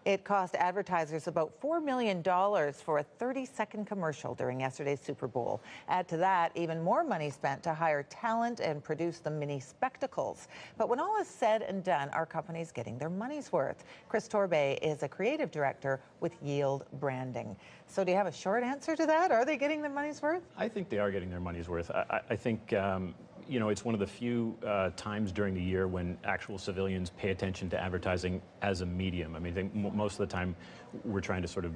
It cost advertisers about $4 million for a 30-second commercial during yesterday's Super Bowl. Add to that, even more money spent to hire talent and produce the mini spectacles. But when all is said and done, our company's getting their money's worth. Torbay is a creative director with Yield Branding. So do you have a short answer to that? Are they getting their money's worth? I think they are getting their money's worth. I think it's one of the few times during the year when actual civilians pay attention to advertising as a medium. I mean, I think most of the time we're trying to sort of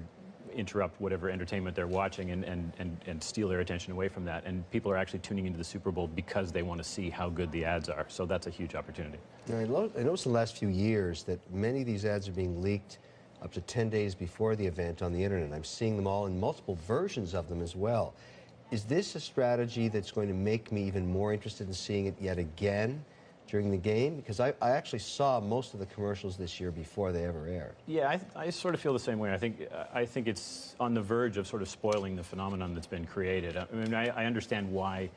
interrupt whatever entertainment they're watching and steal their attention away from that. And people are actually tuning into the Super Bowl because they want to see how good the ads are. So that's a huge opportunity. Now, I noticed in the last few years that many of these ads are being leaked up to 10 days before the event on the internet. I'm seeing them all in multiple versions of them as well. Is this a strategy that's going to make me even more interested in seeing it yet again during the game? Because I actually saw most of the commercials this year before they ever aired. Yeah, I sort of feel the same way. I think it's on the verge of sort of spoiling the phenomenon that's been created. I mean, I understand why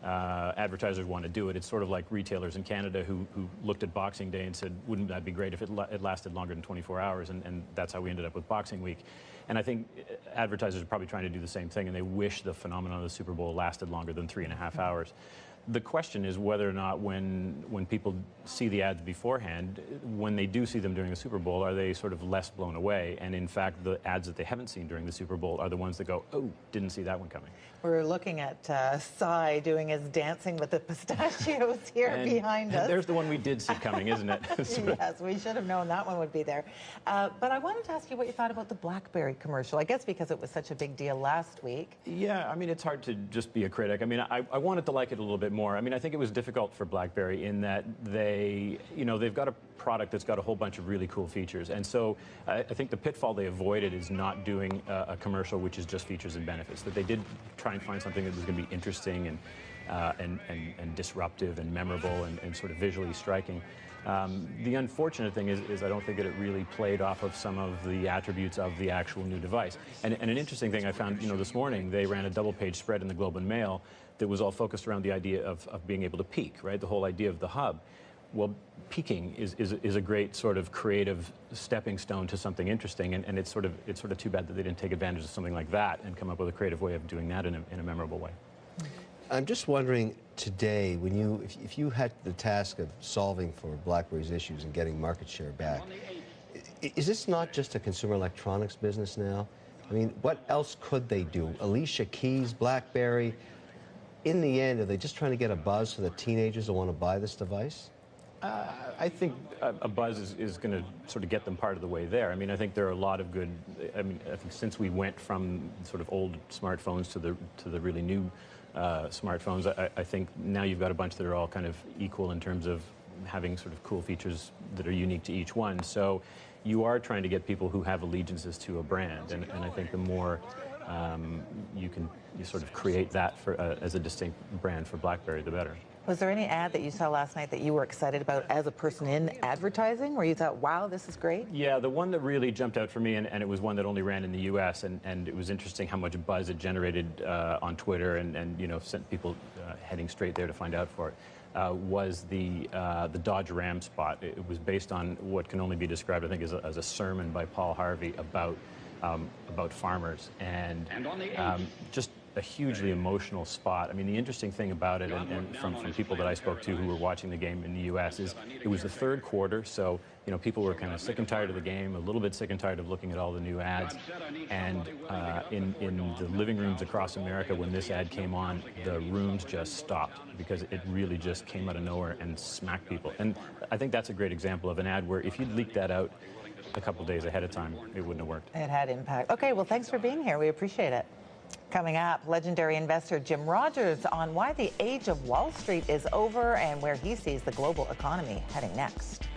advertisers want to do it. It's sort of like retailers in Canada who looked at Boxing Day and said, wouldn't that be great if it lasted longer than 24 hours? And that's how we ended up with Boxing Week. And I think advertisers are probably trying to do the same thing, and they wish the phenomenon of the Super Bowl lasted longer than 3.5 hours. The question is whether or not when people see the ads beforehand, when they do see them during the Super Bowl, are they sort of less blown away? And in fact, the ads that they haven't seen during the Super Bowl are the ones that go, oh, didn't see that one coming. We're looking at Cy doing his dancing with the pistachios here behind us. There's the one we did see coming, isn't it? Yes, we should have known that one would be there. But I wanted to ask you what you thought about the BlackBerry commercial, I guess because it was such a big deal last week. Yeah, I mean, it's hard to just be a critic. I mean, I wanted to like it a little bit more. I mean, I think it was difficult for BlackBerry in that they've got a product that's got a whole bunch of really cool features. And so I think the pitfall they avoided is not doing a commercial which is just features and benefits, that they did try and find something that was going to be interesting and disruptive and memorable and sort of visually striking. The unfortunate thing is I don't think that it really played off of some of the attributes of the actual new device. And an interesting thing I found, this morning, they ran a double-page spread in the Globe and Mail that was all focused around the idea of being able to peek, right? The whole idea of the hub. Well, peaking is a great sort of creative stepping stone to something interesting, and it's sort of too bad that they didn't take advantage of something like that and come up with a creative way of doing that in a memorable way. I'm just wondering today, if you had the task of solving for BlackBerry's issues and getting market share back, is this not just a consumer electronics business now? I mean, what else could they do? Alicia Keys, BlackBerry. In the end, are they just trying to get a buzz so that teenagers will want to buy this device? I think a buzz is going to sort of get them part of the way there. I mean, I think there are a lot of good. I think since we went from sort of old smartphones to the really new smartphones, I think now you've got a bunch that are all kind of equal in terms of having sort of cool features that are unique to each one. So you are trying to get people who have allegiances to a brand, and I think the more you sort of create that as a distinct brand for BlackBerry, the better. Was there any ad that you saw last night that you were excited about as a person in advertising, where you thought, wow, this is great? Yeah, the one that really jumped out for me, and it was one that only ran in the U.S., and it was interesting how much buzz it generated on Twitter and sent people heading straight there to find out for it, was the Dodge Ram spot. It was based on what can only be described, I think, as a sermon by Paul Harvey about farmers, and just a hugely emotional spot. I mean, the interesting thing about it, and from people that I spoke to who were watching the game in the U.S., is it was the third quarter, so people were kind of sick and tired of the game, a little bit sick and tired of looking at all the new ads, and in the living rooms across America, when this ad came on, the rooms just stopped because it really just came out of nowhere and smacked people. And I think that's a great example of an ad where if you'd leaked that out a couple days ahead of time, it wouldn't have worked. It had impact. Okay, well, thanks for being here. We appreciate it. Coming up, legendary investor Jim Rogers on why the age of Wall Street is over and where he sees the global economy heading next.